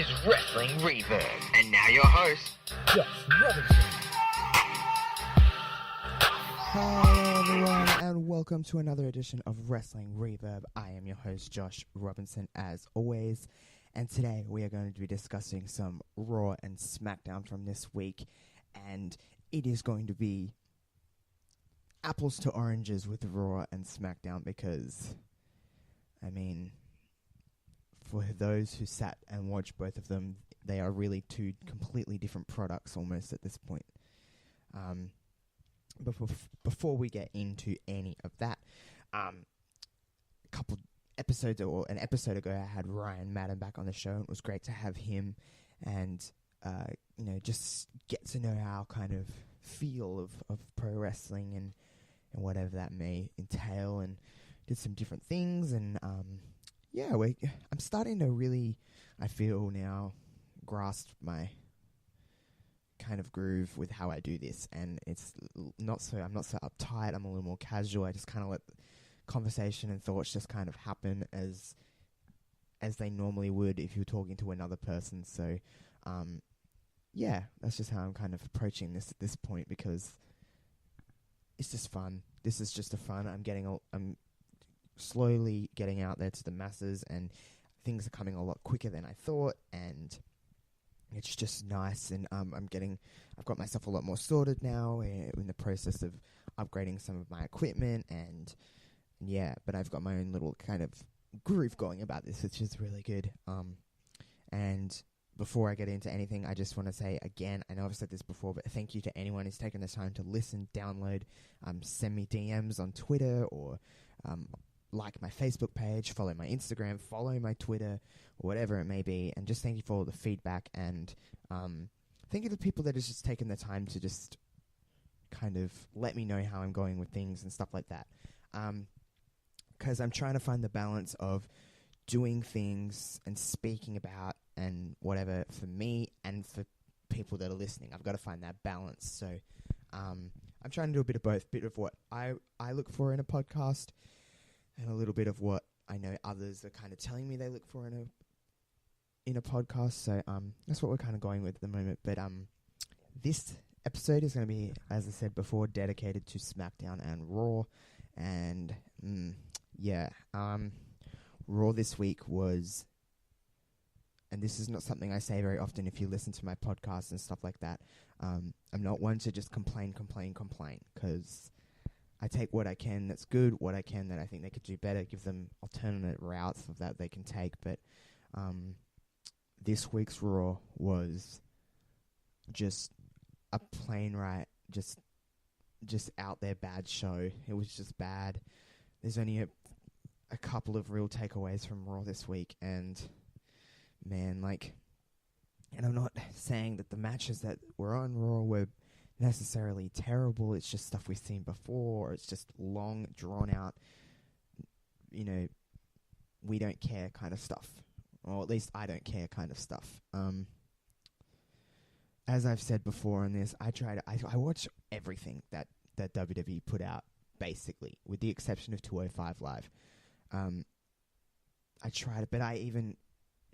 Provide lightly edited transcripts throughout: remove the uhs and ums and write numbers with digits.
is Wrestling Reverb. And now your host, Josh Robinson. Hello everyone and welcome to another edition of Wrestling Reverb. I am your host Josh Robinson as always, and today we are going to be discussing some Raw and SmackDown from this week, and it is going to be apples to oranges with Raw and SmackDown because, I mean, for those who sat and watched both of them, they are really two completely different products almost at this point. Before we get into any of that, a couple episodes or an episode ago, I had Ryan Madden back on the show. It was great to have him and, just get to know our kind of feel of pro wrestling and whatever that may entail, and did some different things. And, I'm starting to really, I feel now, grasp my kind of groove with how I do this, and it's I'm not so uptight. I'm a little more casual. I just kind of let conversation and thoughts just kind of happen as they normally would if you were talking to another person. So that's just how I'm kind of approaching this at this point, because it's just fun. This is just a fun. I'm slowly getting out there to the masses, and things are coming a lot quicker than I thought, and it's just nice. And I've got myself a lot more sorted now, in the process of upgrading some of my equipment, but I've got my own little kind of groove going about this, which is really good. And before I get into anything, I just want to say again, I know I've said this before, but thank you to anyone who's taken the time to listen, download, send me DMs on Twitter, or like my Facebook page, follow my Instagram, follow my Twitter, or whatever it may be, and just thank you for all the feedback, and thank you to the people that have just taken the time to just kind of let me know how I'm going with things and stuff like that. Because I'm trying to find the balance of doing things and speaking about and whatever for me and for people that are listening. I've got to find that balance. So I'm trying to do a bit of both, bit of what I look for in a podcast, and a little bit of what I know others are kind of telling me they look for in a podcast. So that's what we're kind of going with at the moment. But this episode is going to be, as I said before, dedicated to SmackDown and Raw. And Raw this week was, and this is not something I say very often if you listen to my podcasts and stuff like that, I'm not one to just complain, because I take what I can that's good, what I can that I think they could do better, give them alternate routes of that they can take. But this week's Raw was just a plain right, just out there bad show. It was just bad. There's only a couple of real takeaways from Raw this week, and man, and I'm not saying that the matches that were on Raw were necessarily terrible. It's just stuff we've seen before, or it's just long, drawn out, we don't care kind of stuff. Or at least I don't care kind of stuff. As I've said before on this, I watch everything that WWE put out, basically, with the exception of 205 Live. I try to, but I even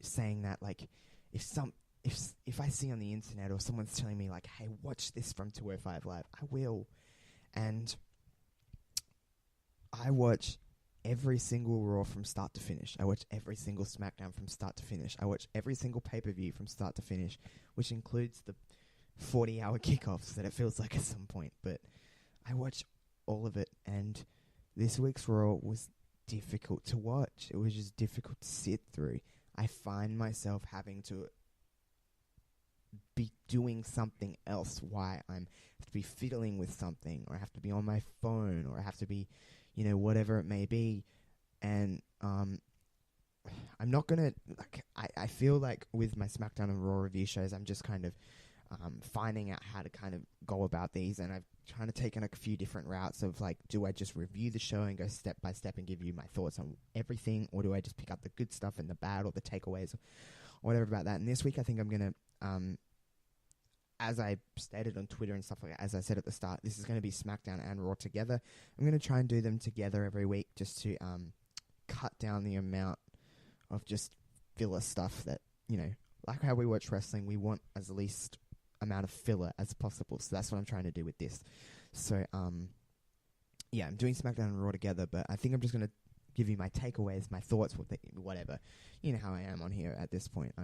saying that, if I see on the internet or someone's telling me hey, watch this from 205 Live, I will. And I watch every single Raw from start to finish. I watch every single SmackDown from start to finish. I watch every single pay-per-view from start to finish, which includes the 40-hour kickoffs that it feels like at some point. But I watch all of it, and this week's Raw was difficult to watch. It was just difficult to sit through. I find myself having to be doing something else while I have to be fiddling with something, or I have to be on my phone, or I have to be, whatever it may be. And I'm not going to, I feel like with my SmackDown and Raw review shows, I'm just kind of finding out how to kind of go about these, and I've kind of taken a few different routes of do I just review the show and go step by step and give you my thoughts on everything, or do I just pick up the good stuff and the bad, or the takeaways, or whatever about that. And this week I think I'm going to, as I stated on Twitter and stuff like that, as I said at the start, this is going to be SmackDown and Raw together. I'm going to try and do them together every week just to cut down the amount of just filler stuff that, like how we watch wrestling, we want as least amount of filler as possible. So that's what I'm trying to do with this. So, yeah, I'm doing SmackDown and Raw together, but I think I'm just going to give you my takeaways, my thoughts, whatever. You know how I am on here at this point.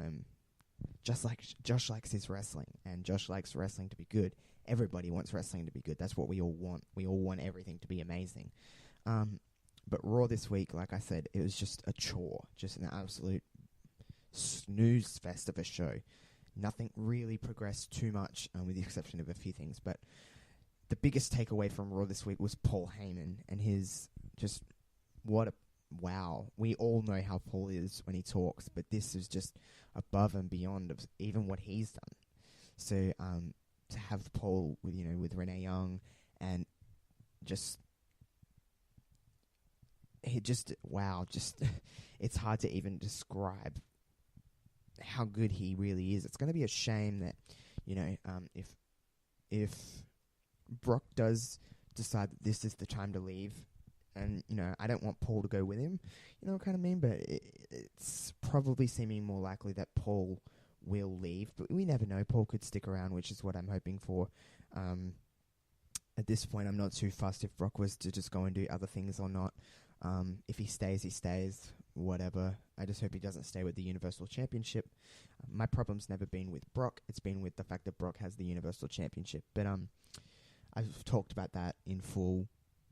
Just like Josh likes his wrestling, and Josh likes wrestling to be good. Everybody wants wrestling to be good. That's what we all want. We all want everything to be amazing. But Raw this week, like I said, it was just a chore, just an absolute snooze fest of a show. Nothing really progressed too much, with the exception of a few things. But the biggest takeaway from Raw this week was Paul Heyman and his just wow. We all know how Paul is when he talks, but this is just above and beyond of even what he's done. So to have Paul with Renee Young and just it's hard to even describe how good he really is. It's going to be a shame that if Brock does decide that this is the time to leave, and I don't want Paul to go with him, what I mean, but it's probably seeming more likely that Paul will leave, but we never know. Paul could stick around, which is what I'm hoping for. At this point, I'm not too fussed if Brock was to just go and do other things or not. If he stays, he stays, whatever. I just hope he doesn't stay with the Universal Championship. My problem's never been with Brock. It's been with the fact that Brock has the Universal Championship. But I've talked about that in full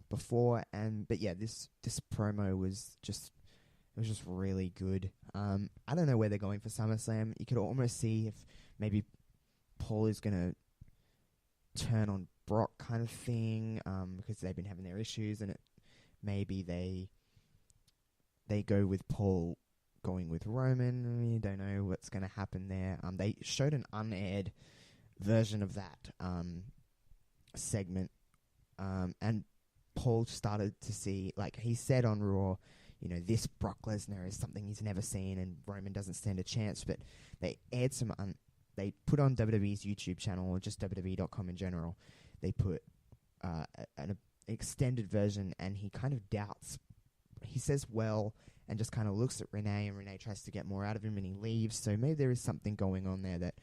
before. But yeah, this promo was just really good. I don't know where they're going for SummerSlam. You could almost see if maybe Paul is going to turn on Brock kind of thing, because they've been having their issues, and maybe they go with Paul going with Roman. You don't know what's going to happen there. They showed an unaired version of that segment, and Paul started to see, like he said on Raw, this Brock Lesnar is something he's never seen, and Roman doesn't stand a chance. But they aired they put on WWE's YouTube channel, or just WWE.com in general. They put an extended version, and he kind of doubts. He says well, and just kind of looks at Renee, and Renee tries to get more out of him, and he leaves. So maybe there is something going on there that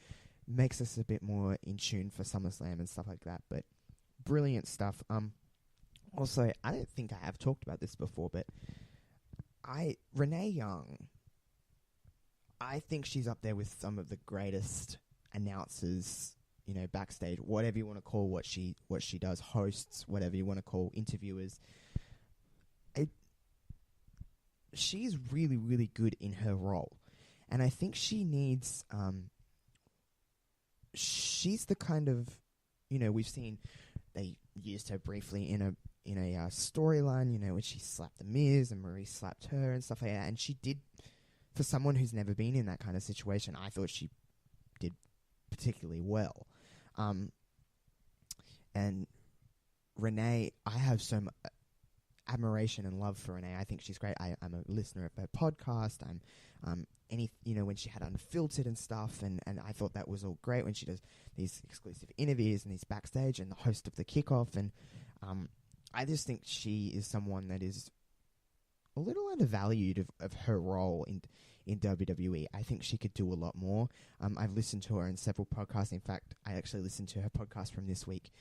makes us a bit more in tune for SummerSlam and stuff like that. But brilliant stuff. Also, I don't think I have talked about this before, but Renee Young, I think she's up there with some of the greatest announcers, backstage, whatever you want to call what she does, hosts, whatever you want to call interviewers. She's really, really good in her role. And I think she needs, she's the kind of, we've seen, they used her briefly in a storyline, when she slapped The Miz and Maurice slapped her and stuff like that. And she did, for someone who's never been in that kind of situation, I thought she did particularly well. And Renee, I have some admiration and love for Renee. I think she's great. I'm a listener of her podcast. I'm when she had Unfiltered and stuff, and I thought that was all great when she does these exclusive interviews and these backstage, and the host of the kickoff. And I just think she is someone that is a little undervalued of her role in WWE. I think she could do a lot more. I've listened to her in several podcasts. In fact, I actually listened to her podcast from this week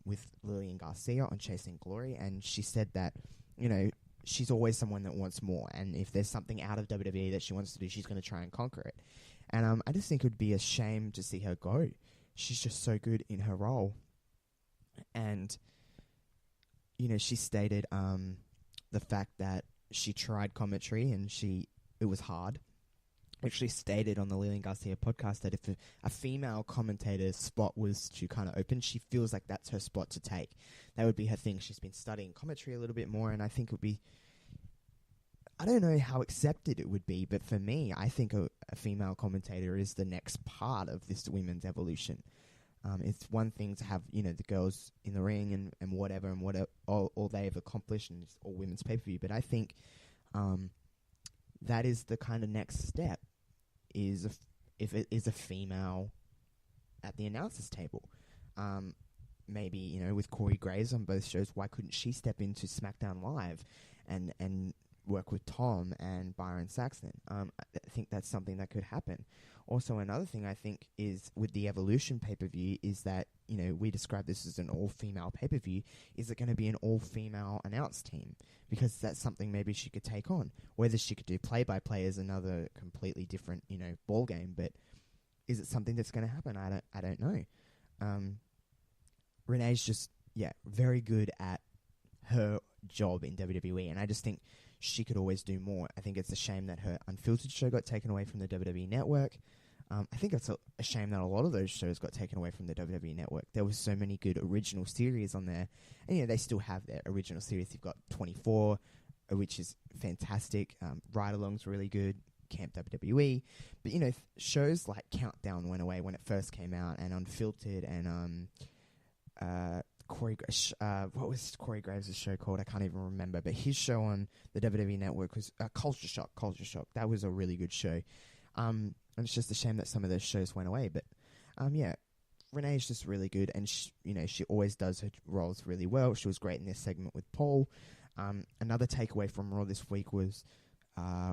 with Lillian Garcia on Chasing Glory, and she said that, she's always someone that wants more, and if there's something out of WWE that she wants to do, she's going to try and conquer it. And I just think it would be a shame to see her go. She's just so good in her role. And, she stated the fact that she tried commentary and it was hard. Actually stated on the Lillian Garcia podcast that if a female commentator's spot was to kind of open, she feels like that's her spot to take. That would be her thing. She's been studying commentary a little bit more, and I think it would be, I don't know how accepted it would be, but for me, I think a female commentator is the next part of this women's evolution. It's one thing to have, the girls in the ring and whatever, and what all they have accomplished, and it's all women's pay-per-view, but I think that is the kind of next step, is if it is a female at the announcers table. Maybe, with Corey Graves on both shows, why couldn't she step into SmackDown Live and work with Tom and Byron Saxton. I think that's something that could happen. Also, another thing I think is with the Evolution pay-per-view is that, we describe this as an all-female pay-per-view. Is it going to be an all-female announce team? Because that's something maybe she could take on. Whether she could do play-by-play is another completely different, ball game. But is it something that's going to happen? I don't know. Renee's just, very good at her job in WWE, and I just think she could always do more. I think it's a shame that her Unfiltered show got taken away from the WWE Network. I think it's a shame that a lot of those shows got taken away from the WWE Network. There was so many good original series on there, and they still have their original series. You've got 24, which is fantastic. Ride Along's really good. Camp WWE, but shows like Countdown went away when it first came out, and Unfiltered, and what was Corey Graves' show called? I can't even remember, but his show on the WWE Network was Culture Shock. That was a really good show. And it's just a shame that some of those shows went away. But Renee's just really good, and she always does her roles really well. She was great in this segment with Paul. Another takeaway from Raw this week was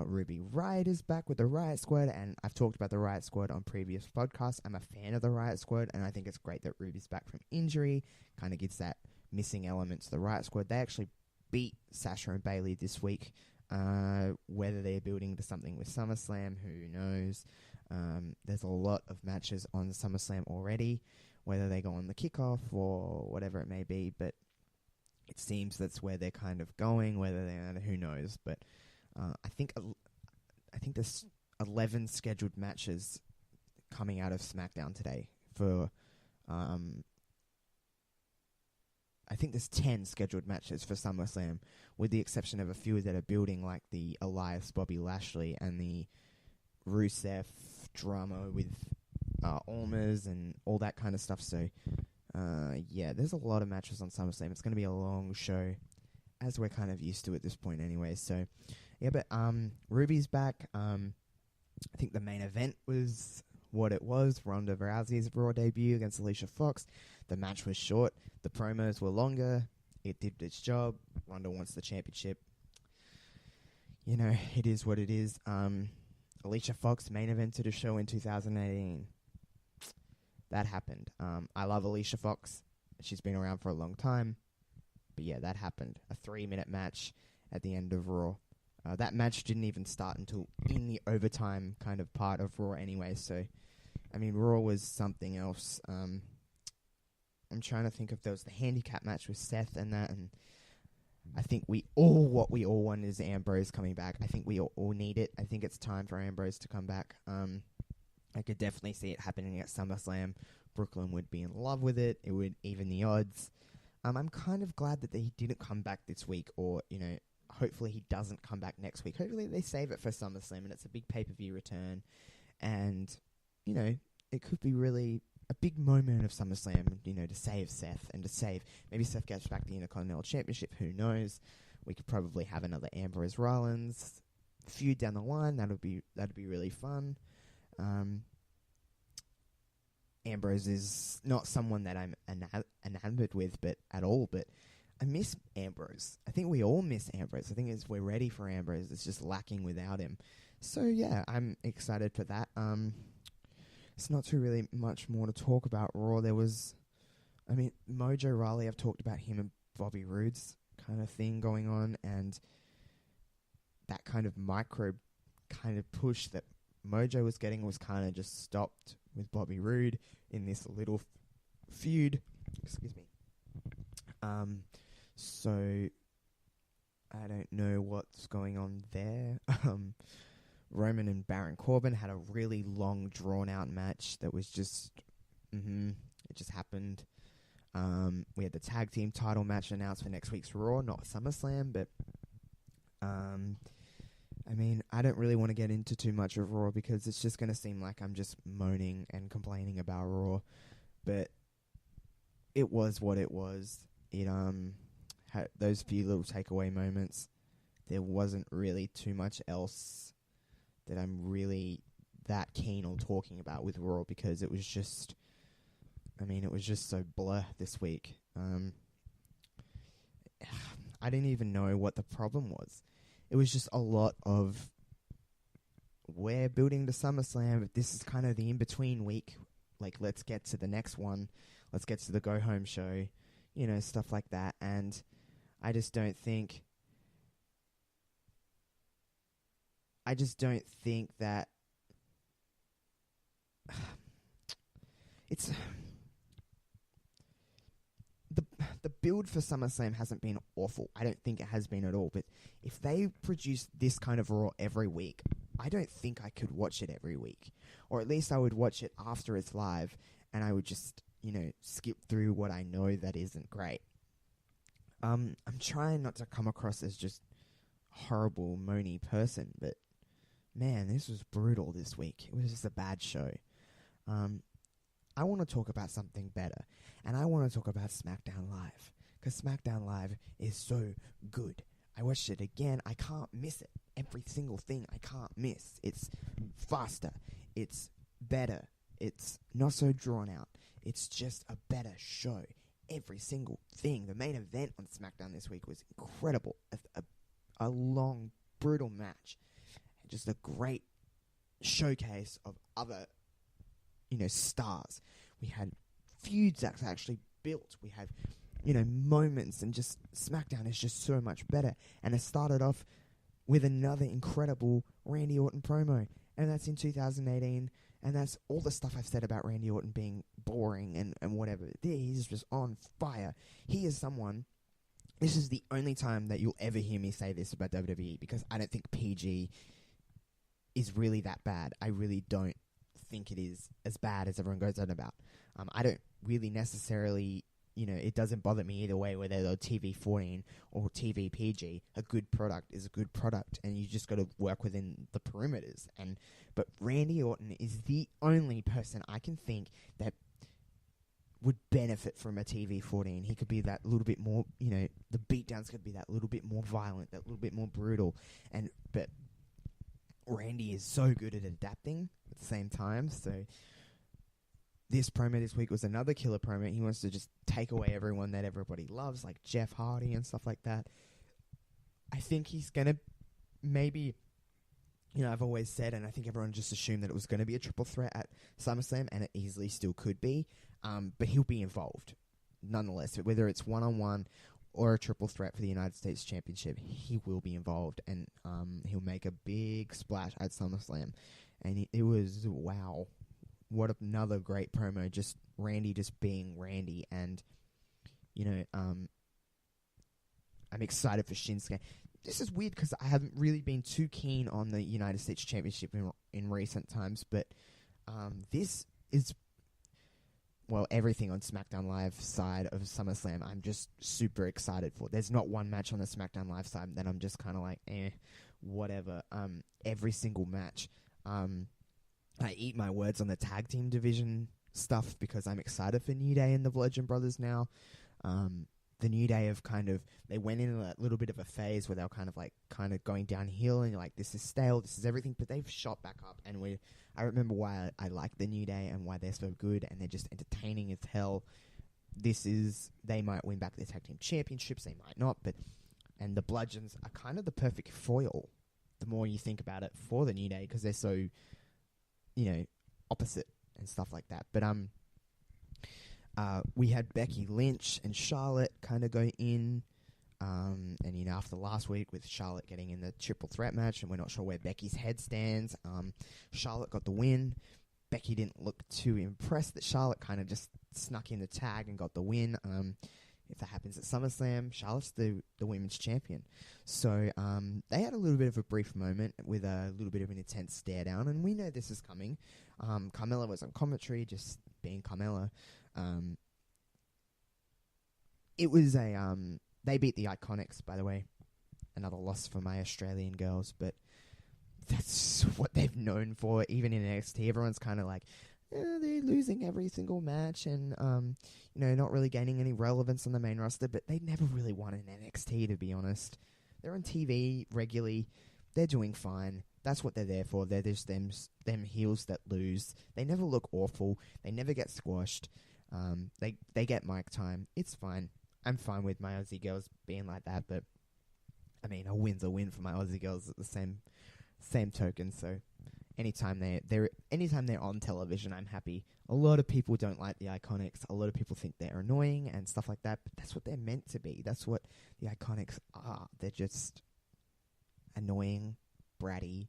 Ruby Riott is back with the Riott Squad, and I've talked about the Riott Squad on previous podcasts. I'm a fan of the Riott Squad, and I think it's great that Ruby's back from injury. Kind of gets that missing element to the Riott Squad. They actually beat Sasha and Bayley this week. Whether they're building to something with SummerSlam, who knows? There's a lot of matches on SummerSlam already, whether they go on the kickoff or whatever it may be, but it seems that's where they're kind of going, whether they're, who knows, but I think there's 11 scheduled matches coming out of SmackDown today for, I think there's 10 scheduled matches for SummerSlam, with the exception of a few that are building, like the Elias Bobby Lashley and the Rusev drama with Almas and all that kind of stuff. So, there's a lot of matches on SummerSlam. It's going to be a long show, as we're kind of used to at this point anyway. So, but Ruby's back. I think the main event was what it was. Ronda Rousey's Raw debut against Alicia Fox. The match was short. The promos were longer. It did its job. Ronda wants the championship. It is what it is. Alicia Fox main evented a show in 2018. That happened. I love Alicia Fox. She's been around for a long time. But that happened. A 3-minute match at the end of Raw. That match didn't even start until in the overtime kind of part of Raw anyway. So, Raw was something else. I'm trying to think if there was the handicap match with Seth and that. And I think what we all want is Ambrose coming back. I think we all need it. I think it's time for Ambrose to come back. I could definitely see it happening at SummerSlam. Brooklyn would be in love with it. It would even the odds. I'm kind of glad that he didn't come back this week, or, hopefully he doesn't come back next week. Hopefully they save it for SummerSlam and it's a big pay-per-view return. And, it could be really a big moment of SummerSlam, to save Seth and to save, maybe Seth gets back the Intercontinental Championship, who knows? We could probably have another Ambrose Rollins feud down the line. That'd be really fun. Ambrose is not someone that I'm enamored with, but I miss Ambrose. I think we all miss Ambrose. I think we're ready for Ambrose. It's just lacking without him. So I'm excited for that. It's not too really much more to talk about Raw. There was, Mojo Rawley, I've talked about him and Bobby Roode's kind of thing going on, and that kind of micro kind of push that Mojo was getting was kind of just stopped with Bobby Roode in this little feud. Excuse me. So I don't know what's going on there. Roman and Baron Corbin had a really long, drawn-out match that was just, it just happened. We had the tag team title match announced for next week's Raw, not SummerSlam, but, I don't really want to get into too much of Raw because it's just going to seem like I'm just moaning and complaining about Raw, but it was what it was. It, had those few little takeaway moments. There wasn't really too much else that I'm really that keen on talking about with Raw because it was just, it was just so bleh this week. I didn't even know what the problem was. it was just a lot of, we're building to SummerSlam, but this is kind of the in-between week. Like, let's get to the next one. Let's get to the go-home show. You know, stuff like that. And I just don't think that it's the build for SummerSlam hasn't been awful. I don't think it has been at all. But if they produce this kind of Raw every week, I don't think I could watch it every week. Or at least I would watch it after it's live, and I would just, skip through what I know that isn't great. I'm trying not to come across as just horrible, moany person, but man, this was brutal this week. It was just a bad show. I want to talk about something better, and I want to talk about SmackDown Live, because SmackDown Live is so good. I watched it again. I can't miss it. Every single thing I can't miss. It's faster. It's better. It's not so drawn out. It's just a better show. Every single thing. The main event on SmackDown this week was incredible. A long, brutal match. Just a great showcase of other, stars. We had feuds that's actually built. We had, moments, and just SmackDown is just so much better. And it started off with another incredible Randy Orton promo. And that's in 2018. And that's all the stuff I've said about Randy Orton being boring and whatever. He's just on fire. He is someone... This is the only time that you'll ever hear me say this about WWE, because I don't think PG is really that bad. I really don't think it is as bad as everyone goes on about. I don't really necessarily... it doesn't bother me either way, whether they're TV 14 or TV PG. A good product is a good product, and you just got to work within the perimeters. But Randy Orton is the only person I can think that would benefit from a TV 14. He could be that little bit more, the beatdowns could be that little bit more violent, that little bit more brutal. But Randy is so good at adapting at the same time, so... This promo this week was another killer promo. He wants to just take away everyone that everybody loves, like Jeff Hardy and stuff like that. I think he's going to maybe, I've always said, and I think everyone just assumed that it was going to be a triple threat at SummerSlam, and it easily still could be. But he'll be involved, nonetheless. Whether it's one-on-one or a triple threat for the United States Championship, he will be involved, and he'll make a big splash at SummerSlam. And it was, wow. What another great promo, just Randy just being Randy. And, I'm excited for Shinsuke. This is weird because I haven't really been too keen on the United States Championship in recent times, but this is, well, everything on SmackDown Live side of SummerSlam I'm just super excited for. There's not one match on the SmackDown Live side that I'm just kind of like, whatever. Every single match. I eat my words on the tag team division stuff because I'm excited for New Day and the Bludgeon Brothers now. The New Day have they went in a little bit of a phase where they were kind of going downhill, and you're like, this is stale, this is everything, but they've shot back up, and I remember why I like the New Day and why they're so good, and they're just entertaining as hell. They might win back their tag team championships, they might not, and the Bludgeons are kind of the perfect foil, the more you think about it, for the New Day, because they're so... opposite and stuff like that. But we had Becky Lynch and Charlotte kind of go in, and after last week with Charlotte getting in the triple threat match, and we're not sure where Becky's head stands. Charlotte got the win. Becky didn't look too impressed that Charlotte kind of just snuck in the tag and got the win. If that happens at SummerSlam, Charlotte's the women's champion. So they had a little bit of a brief moment with a little bit of an intense stare down, and we know this is coming. Carmella was on commentary, just being Carmella. It was they beat the Iconics, by the way. Another loss for my Australian girls, but that's what they've known for. Even in NXT, everyone's kind of like, they're losing every single match and, not really gaining any relevance on the main roster, but they never really won in NXT, to be honest. They're on TV regularly. They're doing fine. That's what they're there for. They're just them heels that lose. They never look awful. They never get squashed. They get mic time. It's fine. I'm fine with my Aussie girls being like that, but I mean, a win's a win for my Aussie girls at the same token. So anytime they're on television, I'm happy. A lot of people don't like the Iconics. A lot of people think they're annoying and stuff like that. But that's what they're meant to be. That's what the Iconics are. They're just annoying, bratty,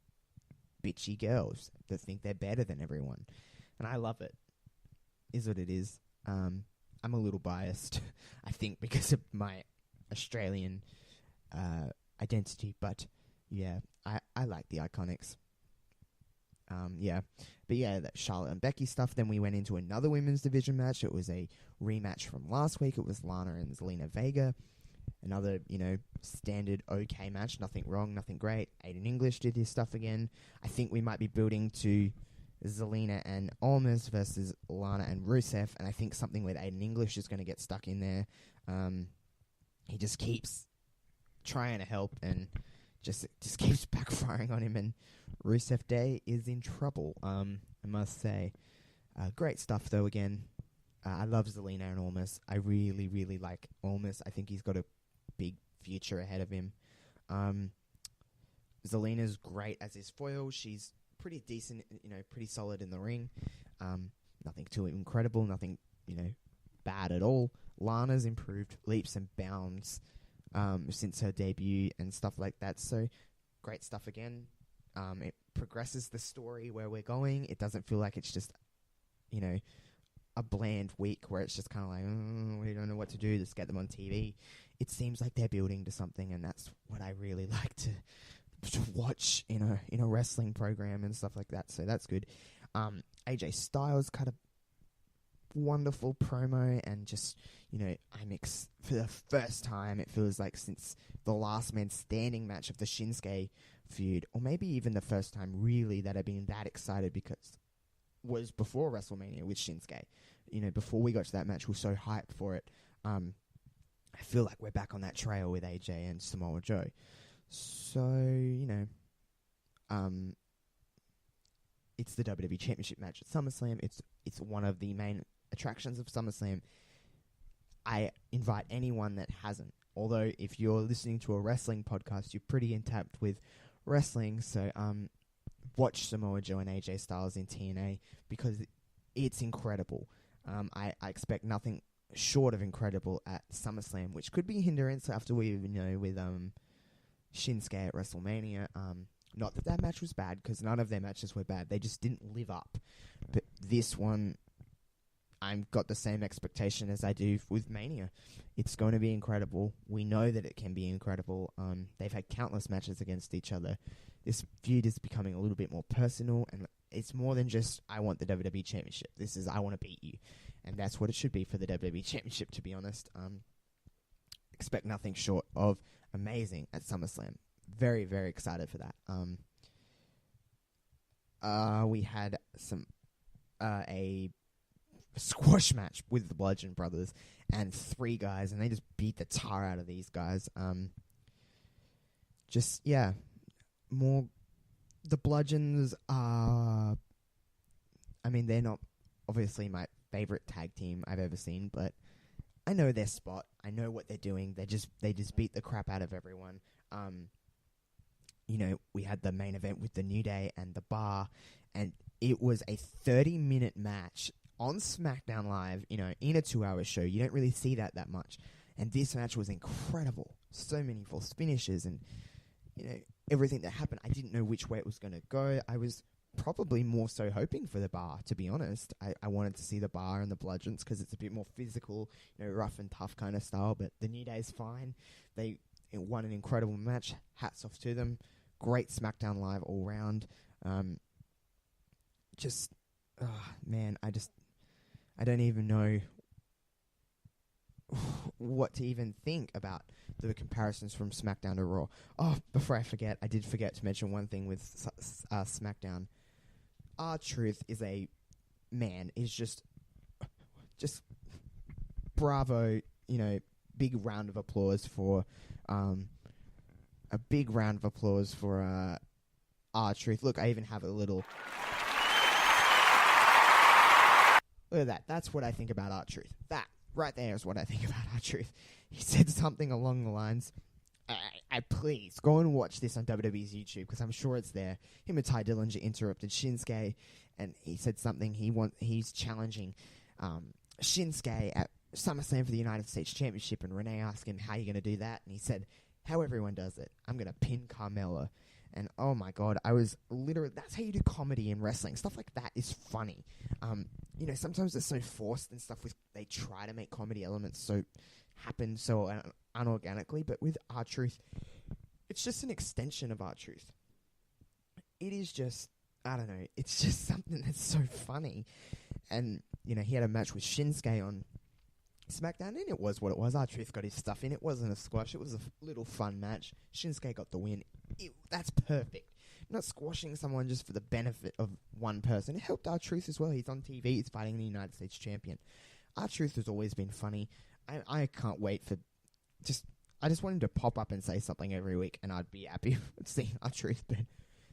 bitchy girls that think they're better than everyone, and I love it. Is what it is. I'm a little biased, I think, because of my Australian identity, but yeah, I like the Iconics. But yeah, that Charlotte and Becky stuff. Then we went into another women's division match. It was a rematch from last week. It was Lana and Zelina Vega. Another, standard okay match. Nothing wrong, nothing great. Aiden English did his stuff again. I think we might be building to Zelina and Almas versus Lana and Rusev, and I think something with Aiden English is going to get stuck in there. He just keeps trying to help and just keeps backfiring on him, and Rusev Day is in trouble, I must say. Great stuff, though, again. I love Zelina and Almas. I really, really like Almas. I think he's got a big future ahead of him. Zelina's great as his foil. She's pretty decent, pretty solid in the ring. Nothing too incredible, nothing, bad at all. Lana's improved leaps and bounds since her debut and stuff like that. So, great stuff again. It progresses the story where we're going. It doesn't feel like it's just, a bland week where it's just kind of like, we don't know what to do, just get them on TV. It seems like they're building to something, and that's what I really like to watch in a wrestling program and stuff like that. So that's good. AJ Styles cut a wonderful promo, and just, for the first time, it feels like since the Last Man Standing match of the Shinsuke feud, or maybe even the first time really that I've been that excited, because was before WrestleMania with Shinsuke. Before we got to that match, we were so hyped for it. I feel like we're back on that trail with AJ and Samoa Joe. So, it's the WWE Championship match at SummerSlam. It's one of the main attractions of SummerSlam. I invite anyone that hasn't. Although, if you're listening to a wrestling podcast, you're pretty in tapped with wrestling. So, watch Samoa Joe and AJ Styles in TNA, because it's incredible. I expect nothing short of incredible at SummerSlam, which could be a hindrance after we, with Shinsuke at WrestleMania. Not that match was bad, because none of their matches were bad. They just didn't live up. But this one, I've got the same expectation as I do with Mania. It's going to be incredible. We know that it can be incredible. They've had countless matches against each other. This feud is becoming a little bit more personal, and it's more than just, I want the WWE Championship. This is, I want to beat you. And that's what it should be for the WWE Championship, to be honest. Expect nothing short of amazing at SummerSlam. Very, very excited for that. We had a squash match with the Bludgeon Brothers and 3 guys, and they just beat the tar out of these guys. More. The Bludgeons are, they're not obviously my favorite tag team I've ever seen, but I know their spot. I know what they're doing. They just beat the crap out of everyone. We had the main event with the New Day and the Bar, and it was a 30-minute match on SmackDown Live, in a 2-hour show. You don't really see that much. And this match was incredible. So many false finishes and, everything that happened. I didn't know which way it was going to go. I was probably more so hoping for the Bar, to be honest. I wanted to see the Bar and the Bludgeons because it's a bit more physical, rough and tough kind of style. But the New Day's fine. They won an incredible match. Hats off to them. Great SmackDown Live all round. I don't even know what to even think about the comparisons from SmackDown to Raw. Oh, before I forget, I did forget to mention one thing with SmackDown. R-Truth is just bravo, big round of applause for, R-Truth. Look, I even have a little... Look at that. That's what I think about R-Truth. That right there is what I think about R-Truth. He said something along the lines, I please go and watch this on WWE's YouTube because I'm sure it's there. Him and Ty Dillinger interrupted Shinsuke, and he said something. He's challenging Shinsuke at SummerSlam for the United States Championship, and Renee asked him, how are you going to do that? And he said, how everyone does it. I'm going to pin Carmella. And oh my God, I was literally, that's how you do comedy in wrestling. Stuff like that is funny. Sometimes it's so forced and stuff they try to make comedy elements happen so unorganically, but with R-Truth, it's just an extension of R-Truth. It is just, I don't know, it's just something that's so funny. And, he had a match with Shinsuke on SmackDown, and it was what it was. R-Truth got his stuff in. It wasn't a squash. It was a little fun match. Shinsuke got the win. That's perfect. Not squashing someone just for the benefit of one person. It helped R-Truth as well. He's on TV. He's fighting the United States champion. R-Truth has always been funny. I can't wait for I just want him to pop up and say something every week, and I'd be happy with seeing R-Truth. But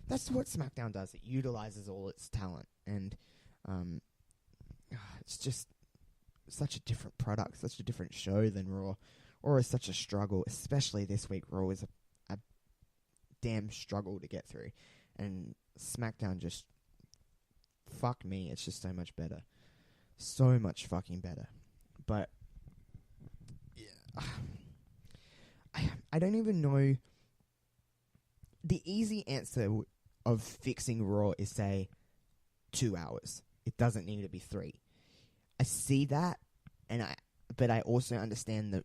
that's what SmackDown does. It utilizes all its talent, and it's just such a different product, such a different show than Raw. Raw is such a struggle, especially this week. Raw is a damn struggle to get through, and SmackDown just, fuck me, it's just so much better. So much fucking better. But I don't even know. The easy answer of fixing Raw is, say, 2 hours. It doesn't need to be 3. I see that, but I also understand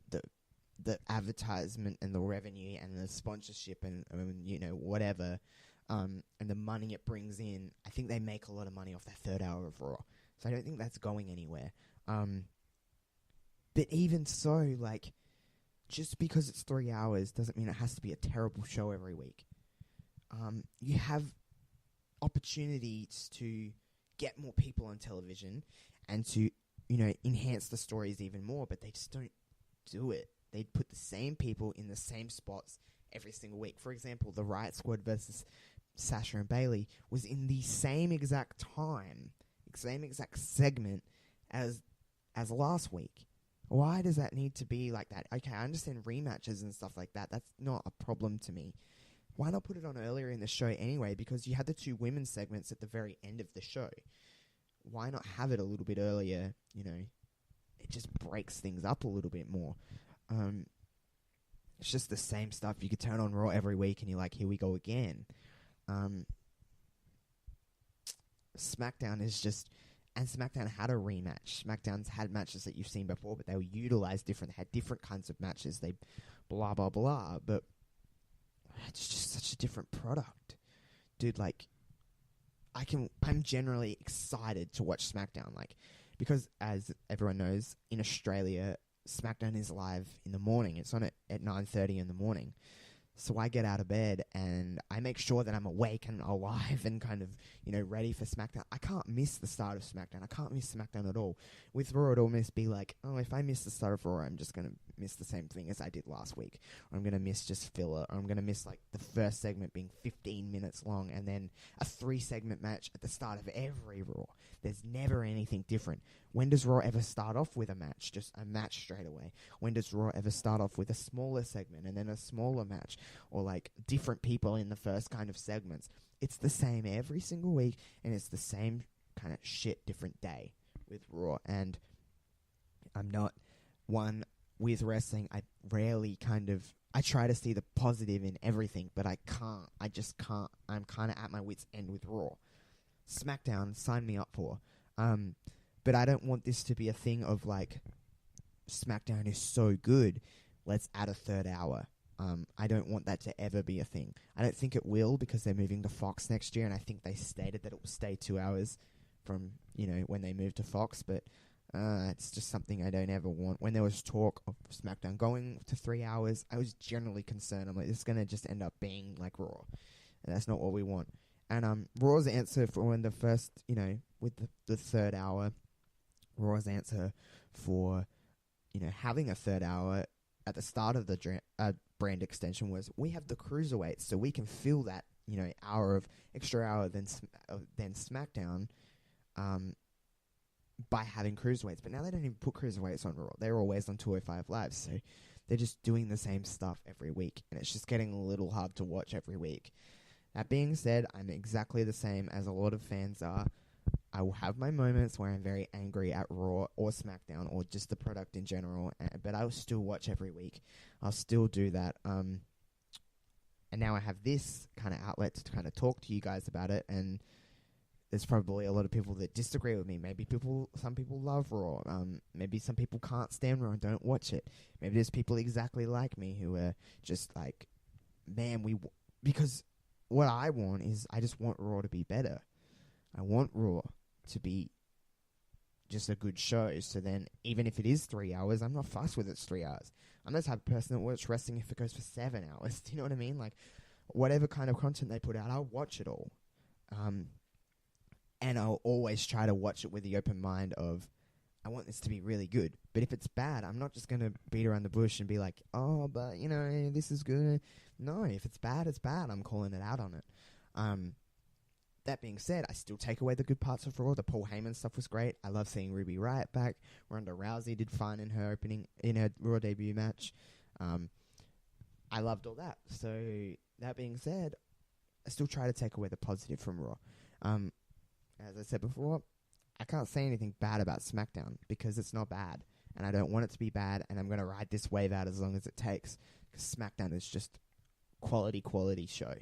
the advertisement and the revenue and the sponsorship and whatever, and the money it brings in. I think they make a lot of money off that 3rd hour of Raw, so I don't think that's going anywhere. But even so, like, just because it's 3 hours doesn't mean it has to be a terrible show every week. You have opportunities to get more people on television and to, enhance the stories even more, but they just don't do it. They put the same people in the same spots every single week. For example, the Riot Squad versus Sasha and Bayley was in the same exact time, same exact segment as last week. Why does that need to be like that? Okay, I understand rematches and stuff like that. That's not a problem to me. Why not put it on earlier in the show anyway? Because you had the 2 women's segments at the very end of the show. Why not have it a little bit earlier? It just breaks things up a little bit more. It's just the same stuff. You could turn on Raw every week and you're like, here we go again. SmackDown is just... And SmackDown had a rematch. SmackDown's had matches that you've seen before, but they were utilized different. They had different kinds of matches. They blah, blah, blah. But it's just such a different product. Dude, like, I'm generally excited to watch SmackDown. Like, because as everyone knows, in Australia, SmackDown is live in the morning. It's on at 9:30 in the morning. So I get out of bed and I make sure that I'm awake and alive and kind of, ready for SmackDown. I can't miss the start of SmackDown. I can't miss SmackDown at all. With Raw, it'll almost be like, oh, if I miss the start of Raw, I'm just going to miss the same thing as I did last week. Or I'm going to miss just filler. Or I'm going to miss, like, the first segment being 15 minutes long and then a 3-segment match at the start of every Raw. There's never anything different. When does Raw ever start off with a match? Just a match straight away. When does Raw ever start off with a smaller segment and then a smaller match? Or, like, different people in the first kind of segments. It's the same every single week, and it's the same kind of shit different day with Raw. And I'm not one with wrestling. I try to see the positive in everything, but I can't. I just can't. I'm kind of at my wit's end with Raw. SmackDown, sign me up for. But I don't want this to be a thing of, like, SmackDown is so good, let's add a 3rd hour. I don't want that to ever be a thing. I don't think it will because they're moving to Fox next year, and I think they stated that it will stay 2 hours from, when they move to Fox, but it's just something I don't ever want. When there was talk of SmackDown going to 3 hours, I was generally concerned. I'm like, this is going to just end up being like Raw, and that's not what we want. And Raw's answer for when the first, with the 3rd hour, Raw's answer for, having a 3rd hour at the start of the brand extension was, we have the cruiserweights, so we can fill that, extra hour than SmackDown, by having cruiserweights. But now they don't even put cruiserweights on Raw. They're always on 205 Live, so they're just doing the same stuff every week, and it's just getting a little hard to watch every week. That being said, I'm exactly the same as a lot of fans are. I will have my moments where I'm very angry at Raw or SmackDown or just the product in general, but I'll still watch every week. I'll still do that. And now I have this kind of outlet to kind of talk to you guys about it, and there's probably a lot of people that disagree with me. Maybe some people love Raw. Maybe some people can't stand Raw and don't watch it. Maybe there's people exactly like me who are just like, man, because what I want is I just want Raw to be better. I want Raw to be just a good show. So then, even if it is 3 hours, I'm not fussed with it's 3 hours. I'm the type of person that watches wrestling if it goes for 7 hours. Do you know what I mean? Like, whatever kind of content they put out, I'll watch it all. And I'll always try to watch it with the open mind of, I want this to be really good. But if it's bad, I'm not just going to beat around the bush and be like, oh, but, you know, this is good. No, if it's bad, it's bad. I'm calling it out on it. That being said, I still take away the good parts of Raw. The Paul Heyman stuff was great. I love seeing Ruby Riott back. Ronda Rousey did fine in her Raw debut match. I loved all that. So that being said, I still try to take away the positive from Raw. As I said before, I can't say anything bad about SmackDown because it's not bad, and I don't want it to be bad, and I'm going to ride this wave out as long as it takes, because SmackDown is just quality show.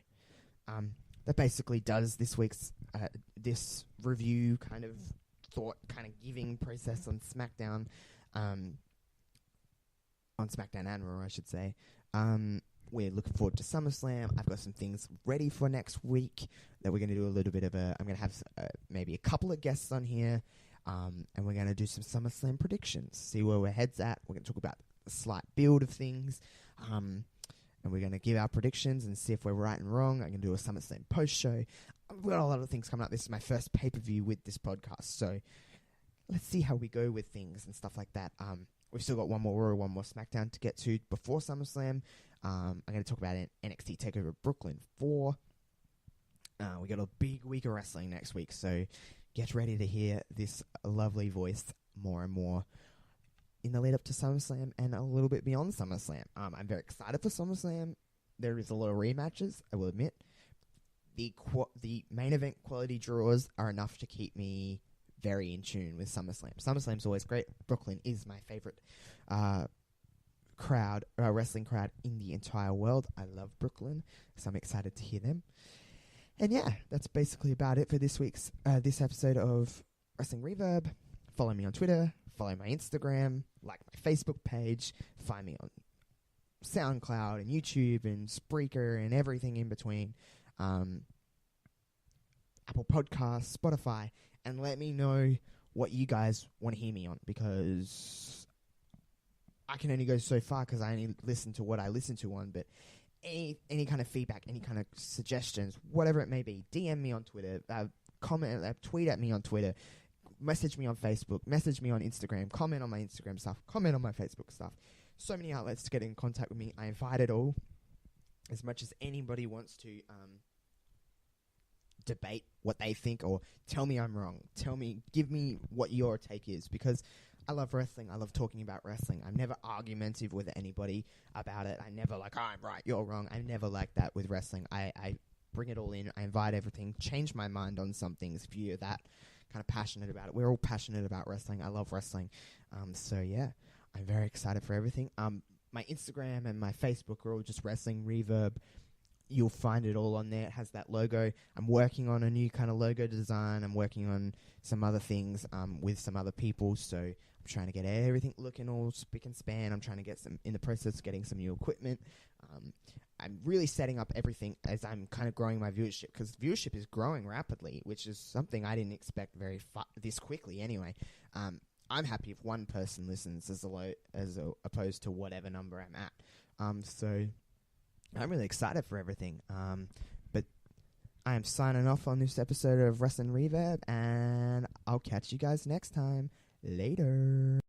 That basically does this week's this review kind of giving process on SmackDown, on SmackDown and Raw, I should say. We're looking forward to SummerSlam. I've got some things ready for next week that we're going to do a little bit of I'm going to have maybe a couple of guests on here, and we're going to do some SummerSlam predictions, see where we're heads at. We're going to talk about a slight build of things, and we're going to give our predictions and see if we're right and wrong. I'm going to do a SummerSlam post-show. We've got a lot of things coming up. This is my first pay-per-view with this podcast, so let's see how we go with things and stuff like that. We've still got one more Raw, one more SmackDown to get to before SummerSlam. I'm going to talk about NXT TakeOver Brooklyn 4. We got a big week of wrestling next week, so get ready to hear this lovely voice more and more in the lead up to SummerSlam and a little bit beyond SummerSlam. I'm very excited for SummerSlam. There is a lot of rematches, I will admit. The main event quality draws are enough to keep me very in tune with SummerSlam. SummerSlam's always great. Brooklyn is my favorite wrestling crowd in the entire world. I love Brooklyn, so I'm excited to hear them. And yeah, that's basically about it for this week's this episode of Wrestling Reverb. Follow me on Twitter, follow my Instagram, like my Facebook page, find me on SoundCloud and YouTube and Spreaker and everything in between, Apple Podcasts, Spotify, and let me know what you guys want to hear me on, because I can only go so far because I only listen to what I listen to on, but any kind of feedback, any kind of suggestions, whatever it may be, DM me on Twitter, tweet at me on Twitter, message me on Facebook, message me on Instagram, comment on my Instagram stuff, comment on my Facebook stuff. So many outlets to get in contact with me. I invite it all. As much as anybody wants to debate what they think or tell me I'm wrong, give me what your take is, because I love wrestling. I love talking about wrestling. I'm never argumentative with anybody about it. I never I'm right, you're wrong. I'm never like that with wrestling. I bring it all in. I invite everything, change my mind on some things if you're that kind of passionate about it. We're all passionate about wrestling. I love wrestling. So yeah, I'm very excited for everything. My Instagram and my Facebook are all just Wrestling Reverb. You'll find it all on there. It has that logo. I'm working on a new kind of logo design. I'm working on some other things with some other people. So I'm trying to get everything looking all spick and span. I'm trying to get in the process of getting some new equipment. I'm really setting up everything as I'm kind of growing my viewership, because viewership is growing rapidly, which is something I didn't expect this quickly anyway. I'm happy if one person listens as opposed to whatever number I'm at. So I'm really excited for everything. But I am signing off on this episode of Wrestling Reverb, and I'll catch you guys next time. Later.